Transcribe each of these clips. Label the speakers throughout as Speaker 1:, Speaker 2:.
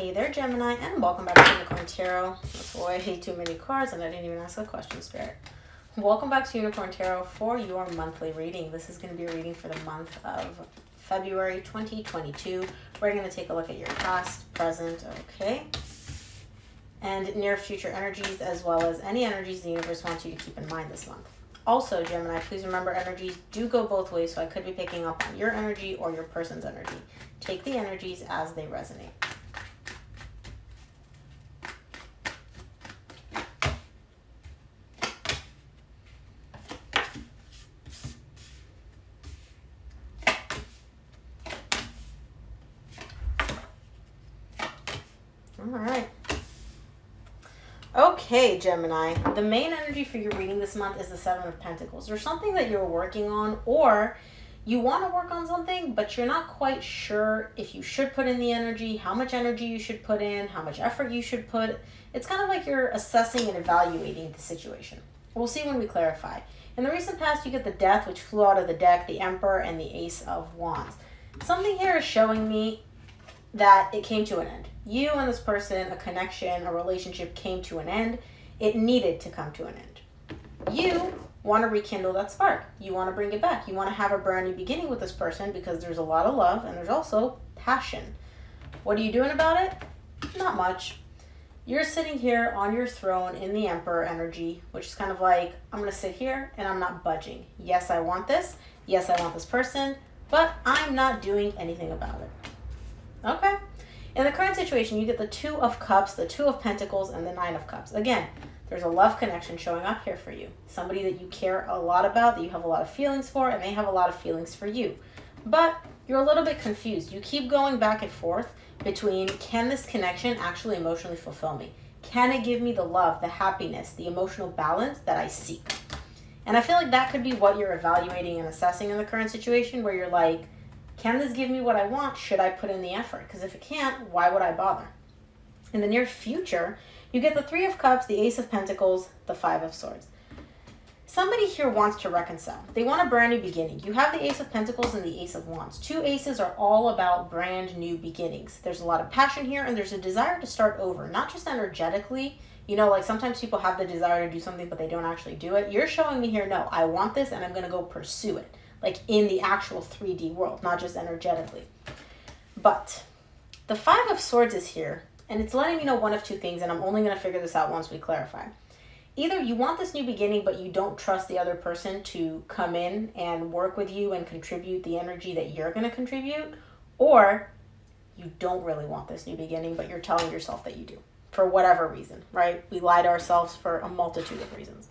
Speaker 1: Hey there, Gemini, and welcome back to Unicorn Tarot. That's why I hate too many cards, and I didn't even ask a question, Spirit. Welcome back to Unicorn Tarot for your monthly reading. This is going to be a reading for the month of February 2022. We're going to take a look at your past, present, okay, and near future energies, as well as any energies the universe wants you to keep in mind this month. Also, Gemini, please remember energies do go both ways, so I could be picking up on your energy or your person's energy. Take the energies as they resonate. All right. Okay, Gemini, the main energy for your reading this month is the Seven of Pentacles. There's something that you're working on, or you want to work on something, but you're not quite sure if you should put in the energy, how much energy you should put in, how much effort you should put. It's kind of like you're assessing and evaluating the situation. We'll see when we clarify. In the recent past, you get the Death, which flew out of the deck, the Emperor, and the Ace of Wands. Something here is showing me that it came to an end. You and this person, a connection, a relationship came to an end. It needed to come to an end. You want to rekindle that spark. You want to bring it back. You want to have a brand new beginning with this person because there's a lot of love and there's also passion. What are you doing about it? Not much. You're sitting here on your throne in the Emperor energy, which is kind of like, I'm going to sit here and I'm not budging. Yes, I want this. Yes, I want this person, but I'm not doing anything about it. Okay. In the current situation, you get the Two of Cups, the Two of Pentacles, and the Nine of Cups. Again, there's a love connection showing up here for you. Somebody that you care a lot about, that you have a lot of feelings for, and they have a lot of feelings for you. But you're a little bit confused. You keep going back and forth between, can this connection actually emotionally fulfill me? Can it give me the love, the happiness, the emotional balance that I seek? And I feel like that could be what you're evaluating and assessing in the current situation, where you're like, can this give me what I want? Should I put in the effort? Because if it can't, why would I bother? In the near future, you get the Three of Cups, the Ace of Pentacles, the Five of Swords. Somebody here wants to reconcile. They want a brand new beginning. You have the Ace of Pentacles and the Ace of Wands. Two aces are all about brand new beginnings. There's a lot of passion here, and there's a desire to start over, not just energetically. You know, like sometimes people have the desire to do something, but they don't actually do it. You're showing me here, no, I want this, and I'm going to go pursue it. Like in the actual 3D world, not just energetically. But the Five of Swords is here, and it's letting me know one of two things, and I'm only going to figure this out once we clarify. Either you want this new beginning, but you don't trust the other person to come in and work with you and contribute the energy that you're going to contribute, or you don't really want this new beginning, but you're telling yourself that you do, for whatever reason, right? We lie to ourselves for a multitude of reasons.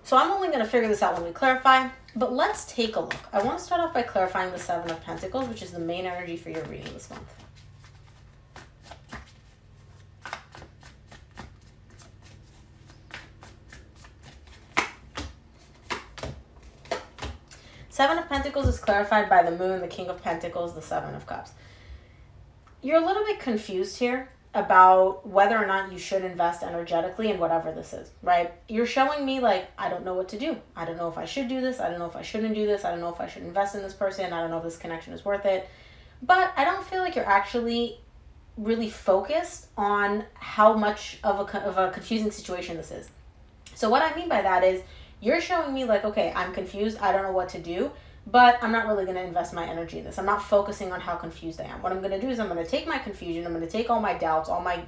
Speaker 1: So I'm only going to figure this out when we clarify, but let's take a look. I want to start off by clarifying the Seven of Pentacles, which is the main energy for your reading this month. Seven of Pentacles is clarified by the Moon, the King of Pentacles, the Seven of Cups. You're a little bit confused here about whether or not you should invest energetically in whatever this is, right? You're showing me like, I don't know what to do. I don't know if I should do this. I don't know if I shouldn't do this. I don't know if I should invest in this person. I don't know if this connection is worth it. But I don't feel like you're actually really focused on how much of a confusing situation this is. So what I mean by that is you're showing me like, okay, I'm confused. I don't know what to do. But I'm not really going to invest my energy in this. I'm not focusing on how confused I am. What I'm going to do is I'm going to take my confusion, I'm going to take all my doubts, all my,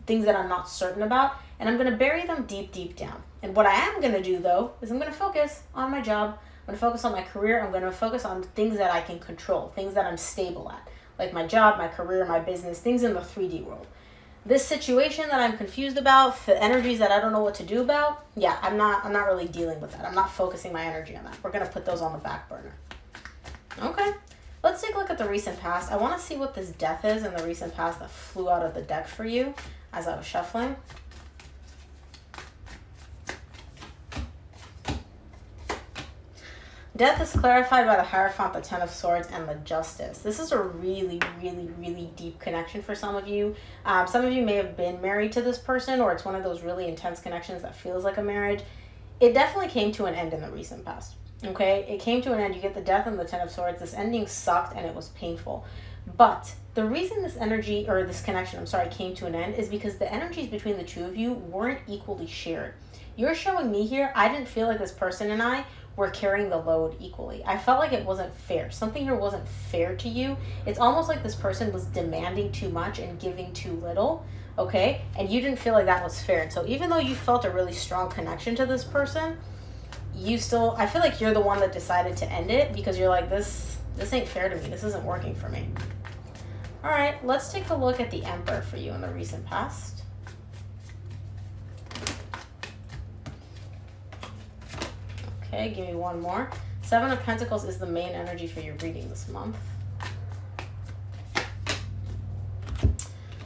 Speaker 1: things that I'm not certain about, and I'm going to bury them deep, deep down. And what I am going to do, though, is I'm going to focus on my job. I'm going to focus on my career. I'm going to focus on things that I can control, things that I'm stable at, like my job, my career, my business, things in the 3D world. This situation that I'm confused about, the energies that I don't know what to do about, yeah, I'm not really dealing with that. I'm not focusing my energy on that. We're going to put those on the back burner. Okay, let's take a look at the recent past. I want to see what this Death is in the recent past that flew out of the deck for you as I was shuffling. Death is clarified by the Hierophant, the Ten of Swords, and the Justice. This is a really, really, really deep connection for some of you. Some of you may have been married to this person, or it's one of those really intense connections that feels like a marriage. It definitely came to an end in the recent past. Okay? It came to an end. You get the Death and the Ten of Swords. This ending sucked and it was painful. But The reason this energy, or this connection, I'm sorry, came to an end is because the energies between the two of you weren't equally shared. You're showing me here, I didn't feel like this person and I were carrying the load equally. I felt like it wasn't fair. Something here wasn't fair to you. It's almost like this person was demanding too much and giving too little, okay? And you didn't feel like that was fair. And so even though you felt a really strong connection to this person, you still, I feel like you're the one that decided to end it because you're like, this ain't fair to me. This isn't working for me. All right, let's take a look at the Emperor for you in the recent past. Okay, give me one more. Seven of Pentacles is the main energy for your reading this month.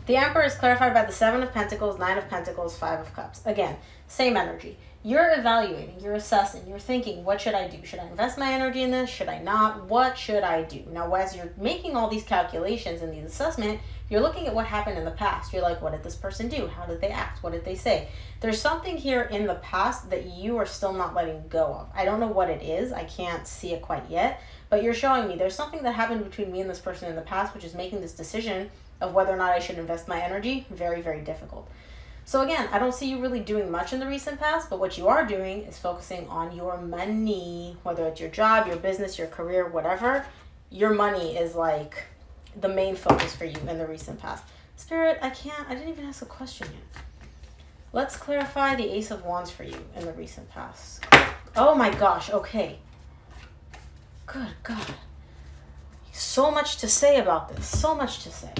Speaker 1: The Emperor is clarified by the Seven of Pentacles, Nine of Pentacles, Five of Cups. Again, same energy. You're evaluating, you're assessing, you're thinking, what should I do? Should I invest my energy in this? Should I not? What should I do? Now, as you're making all these calculations and these assessments, you're looking at what happened in the past. You're like, what did this person do? How did they act? What did they say? There's something here in the past that you are still not letting go of. I don't know what it is. I can't see it quite yet, but you're showing me there's something that happened between me and this person in the past, which is making this decision of whether or not I should invest my energy very, very difficult. So again, I don't see you really doing much in the recent past, but what you are doing is focusing on your money, whether it's your job, your business, your career, whatever. Your money is like the main focus for you in the recent past. Spirit, I didn't even ask a question yet. Let's clarify the Ace of Wands for you in the recent past. Oh my gosh, okay. Good God. So much to say about this, so much to say.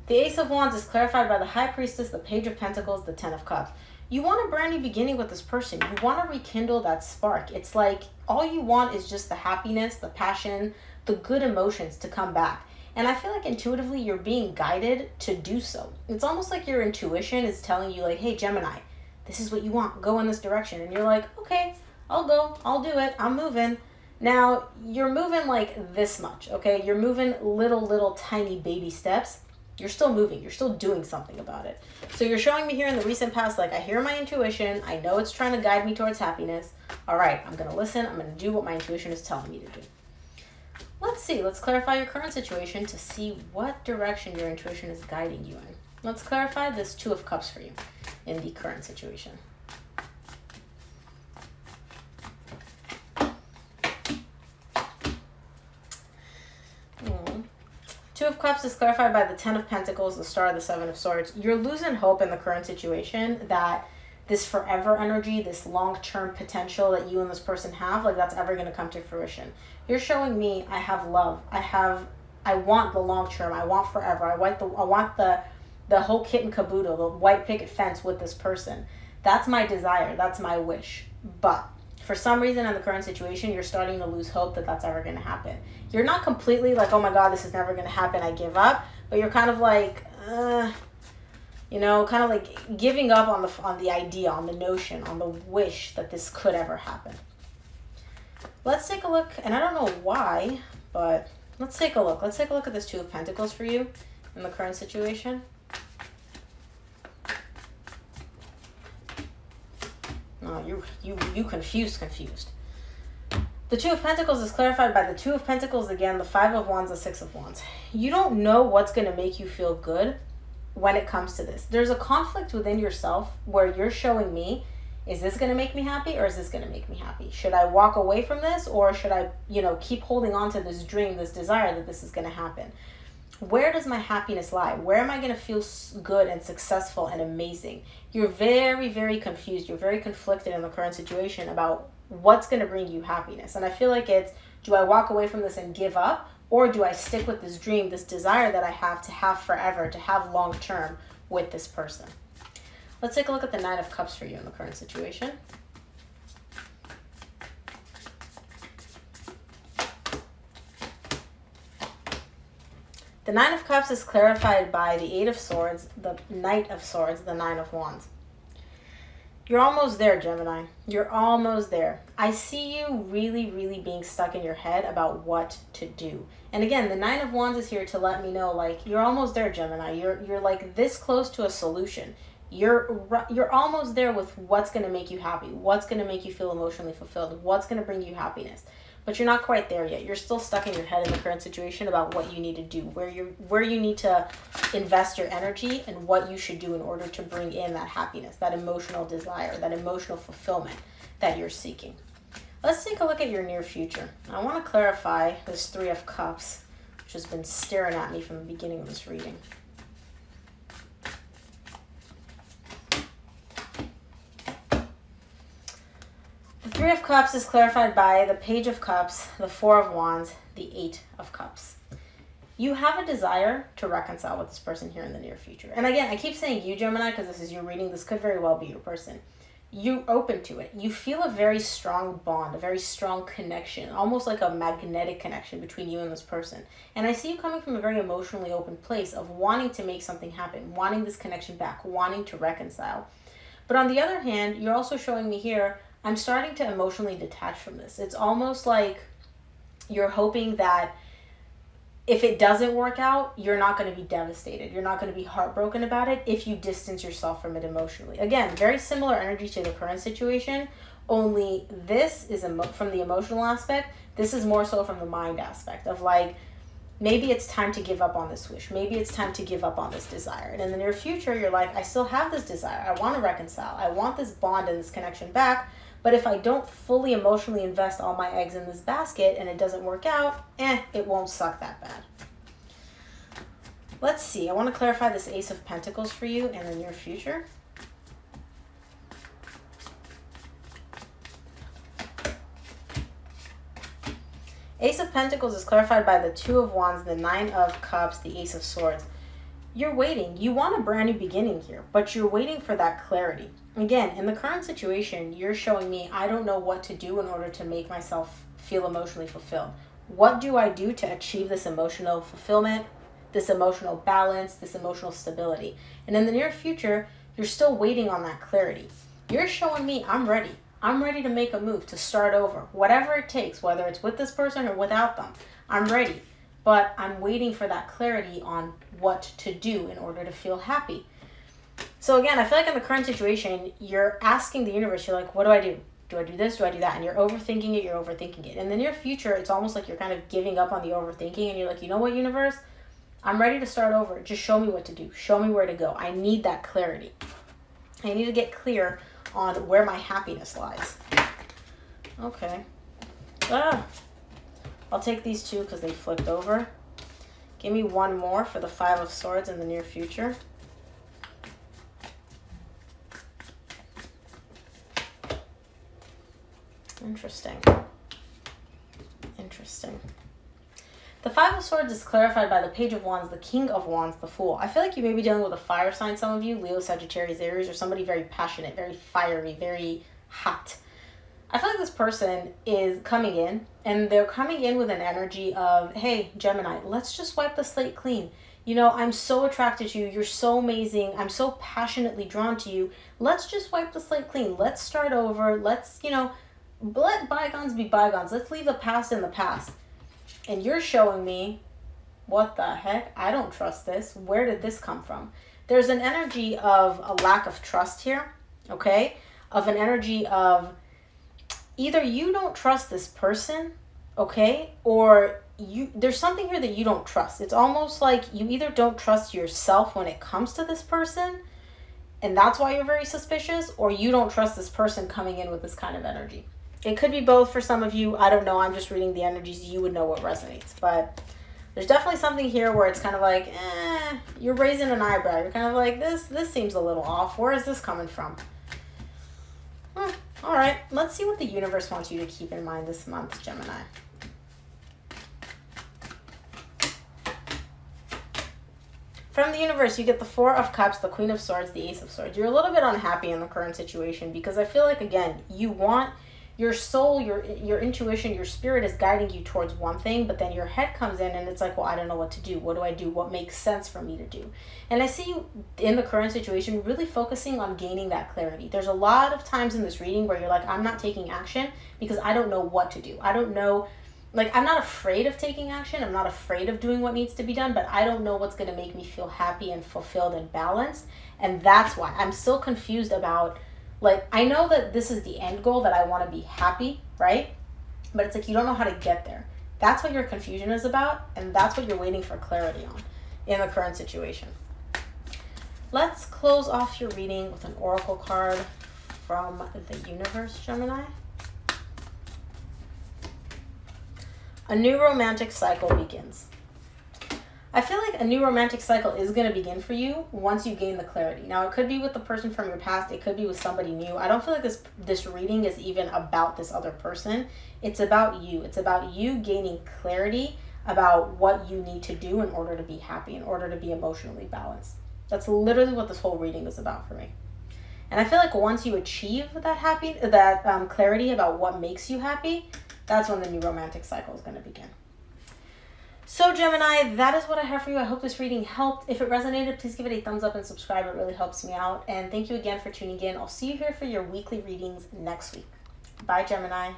Speaker 1: The Ace of Wands is clarified by the High Priestess, the Page of Pentacles, the Ten of Cups. You want a brand new beginning with this person. You want to rekindle that spark. It's like all you want is just the happiness, the passion, the good emotions to come back. And I feel like intuitively you're being guided to do so. It's almost like your intuition is telling you like, hey, Gemini, this is what you want. Go in this direction. And you're like, okay, I'll go. I'll do it. I'm moving. Now, you're moving like this much, okay? You're moving little tiny baby steps. You're still moving. You're still doing something about it. So you're showing me here in the recent past, like I hear my intuition. I know it's trying to guide me towards happiness. All right, I'm going to listen. I'm going to do what my intuition is telling me to do. Let's see. Let's clarify your current situation to see what direction your intuition is guiding you in. Let's clarify this Two of Cups for you in the current situation. Two of Cups is clarified by the Ten of Pentacles, the Star, the Seven of Swords. You're losing hope in the current situation that this forever energy, this long-term potential that you and this person have, like that's ever going to come to fruition. You're showing me I have love. I want the long-term. I want forever. I want the whole kit and caboodle, the white picket fence with this person. That's my desire. That's my wish. But for some reason in the current situation, you're starting to lose hope that that's ever going to happen. You're not completely like, oh my God, this is never going to happen. I give up. But you're kind of like, kind of like giving up on the idea, on the notion, on the wish that this could ever happen. Let's take a look. And I don't know why, but let's take a look. Let's take a look at this Two of Pentacles for you in the current situation. No, you confused. The Two of Pentacles is clarified by the Two of Pentacles again, the Five of Wands, the Six of Wands. You don't know what's going to make you feel good when it comes to this. There's a conflict within yourself where you're showing me, is this going to make me happy or is this going to make me happy? Should I walk away from this or should I, keep holding on to this dream, this desire that this is going to happen? Where does my happiness lie? Where am I going to feel good and successful and amazing? You're very, very confused. You're very conflicted in the current situation about what's going to bring you happiness. And I feel like it's, do I walk away from this and give up? Or do I stick with this dream, this desire that I have to have forever, to have long term with this person? Let's take a look at the Nine of Cups for you in the current situation. The Nine of Cups is clarified by the Eight of Swords, the Knight of Swords, the Nine of Wands. You're almost there, Gemini. You're almost there. I see you really, really being stuck in your head about what to do. And again, the Nine of Wands is here to let me know, like, you're almost there, Gemini. You're like this close to a solution. You're almost there with what's going to make you happy, what's going to make you feel emotionally fulfilled, what's going to bring you happiness. but you're not quite there yet. You're still stuck in your head in the current situation about what you need to do, where you need to invest your energy, and what you should do in order to bring in that happiness, that emotional desire, that emotional fulfillment that you're seeking. Let's take a look at your near future. I want to clarify this Three of Cups, which has been staring at me from the beginning of this reading. The Three of Cups is clarified by the Page of Cups, the Four of Wands, the Eight of Cups. You have a desire to reconcile with this person here in the near future. And again, I keep saying you, Gemini, because this is your reading. This could very well be your person. You're open to it. You feel a very strong bond, a very strong connection, almost like a magnetic connection between you and this person. And I see you coming from a very emotionally open place of wanting to make something happen, wanting this connection back, wanting to reconcile. But on the other hand, you're also showing me here, I'm starting to emotionally detach from this. It's almost like you're hoping that if it doesn't work out, you're not going to be devastated. You're not going to be heartbroken about it if you distance yourself from it emotionally. Again, very similar energy to the current situation, only this is from the emotional aspect. This is more so from the mind aspect of like, maybe it's time to give up on this wish. Maybe it's time to give up on this desire. And in the near future, you're like, I still have this desire. I want to reconcile. I want this bond and this connection back. But if I don't fully emotionally invest all my eggs in this basket and it doesn't work out, it won't suck that bad. Let's see. I want to clarify this Ace of Pentacles for you in the near future. Ace of Pentacles is clarified by the Two of Wands, the Nine of Cups, the Ace of Swords. You're waiting. You want a brand new beginning here, but you're waiting for that clarity. Again, in the current situation, you're showing me I don't know what to do in order to make myself feel emotionally fulfilled. What do I do to achieve this emotional fulfillment, this emotional balance, this emotional stability? And in the near future, you're still waiting on that clarity. You're showing me I'm ready. I'm ready to make a move, to start over. Whatever it takes, whether it's with this person or without them, I'm ready. But I'm waiting for that clarity on what to do in order to feel happy. So again, I feel like in the current situation, you're asking the universe, you're like, what do I do? Do I do this? Do I do that? And you're overthinking it. In the near future, it's almost like you're kind of giving up on the overthinking and you're like, you know what, universe? I'm ready to start over. Just show me what to do. Show me where to go. I need that clarity. I need to get clear on where my happiness lies. Okay. I'll take these two because they flipped over. Give me one more for the Five of Swords in the near future. Interesting. The Five of Swords is clarified by the Page of Wands, the King of Wands, the Fool. I feel like you may be dealing with a fire sign, some of you, Leo, Sagittarius, Aries, or somebody very passionate, very fiery, very hot. I feel like this person is coming in, and they're coming in with an energy of, hey, Gemini, let's just wipe the slate clean. You know, I'm so attracted to you. You're so amazing. I'm so passionately drawn to you. Let's just wipe the slate clean. Let's start over. Let's, let bygones be bygones. Let's leave the past in the past. And you're showing me, what the heck? I don't trust this. Where did this come from? There's an energy of a lack of trust here, okay? Of an energy of either you don't trust this person, okay? Or there's something here that you don't trust. It's almost like you either don't trust yourself when it comes to this person, and that's why you're very suspicious, or you don't trust this person coming in with this kind of energy. It could be both for some of you. I don't know. I'm just reading the energies. You would know what resonates. But there's definitely something here where it's kind of like, you're raising an eyebrow. You're kind of like, this seems a little off. Where is this coming from? All right. Let's see what the universe wants you to keep in mind this month, Gemini. From the universe, you get the Four of Cups, the Queen of Swords, the Ace of Swords. You're a little bit unhappy in the current situation because I feel like, again, you want your soul, your intuition, your spirit is guiding you towards one thing, but then your head comes in and it's like, well, I don't know what to do. What do I do? What makes sense for me to do? And I see you in the current situation really focusing on gaining that clarity. There's a lot of times in this reading where you're like, I'm not taking action because I don't know what to do. I don't know, like, I'm not afraid of taking action. I'm not afraid of doing what needs to be done, but I don't know what's going to make me feel happy and fulfilled and balanced. And that's why I'm still confused about, like, I know that this is the end goal, that I want to be happy, right? but it's like you don't know how to get there. That's what your confusion is about, and that's what you're waiting for clarity on in the current situation. Let's close off your reading with an oracle card from the universe, Gemini. A new romantic cycle begins. I feel like a new romantic cycle is going to begin for you once you gain the clarity. Now, it could be with the person from your past. It could be with somebody new. I don't feel like this reading is even about this other person. It's about you. It's about you gaining clarity about what you need to do in order to be happy, in order to be emotionally balanced. That's literally what this whole reading is about for me. And I feel like once you achieve that clarity about what makes you happy, that's when the new romantic cycle is going to begin. So Gemini, that is what I have for you. I hope this reading helped. If it resonated, please give it a thumbs up and subscribe. It really helps me out. And thank you again for tuning in. I'll see you here for your weekly readings next week. Bye, Gemini.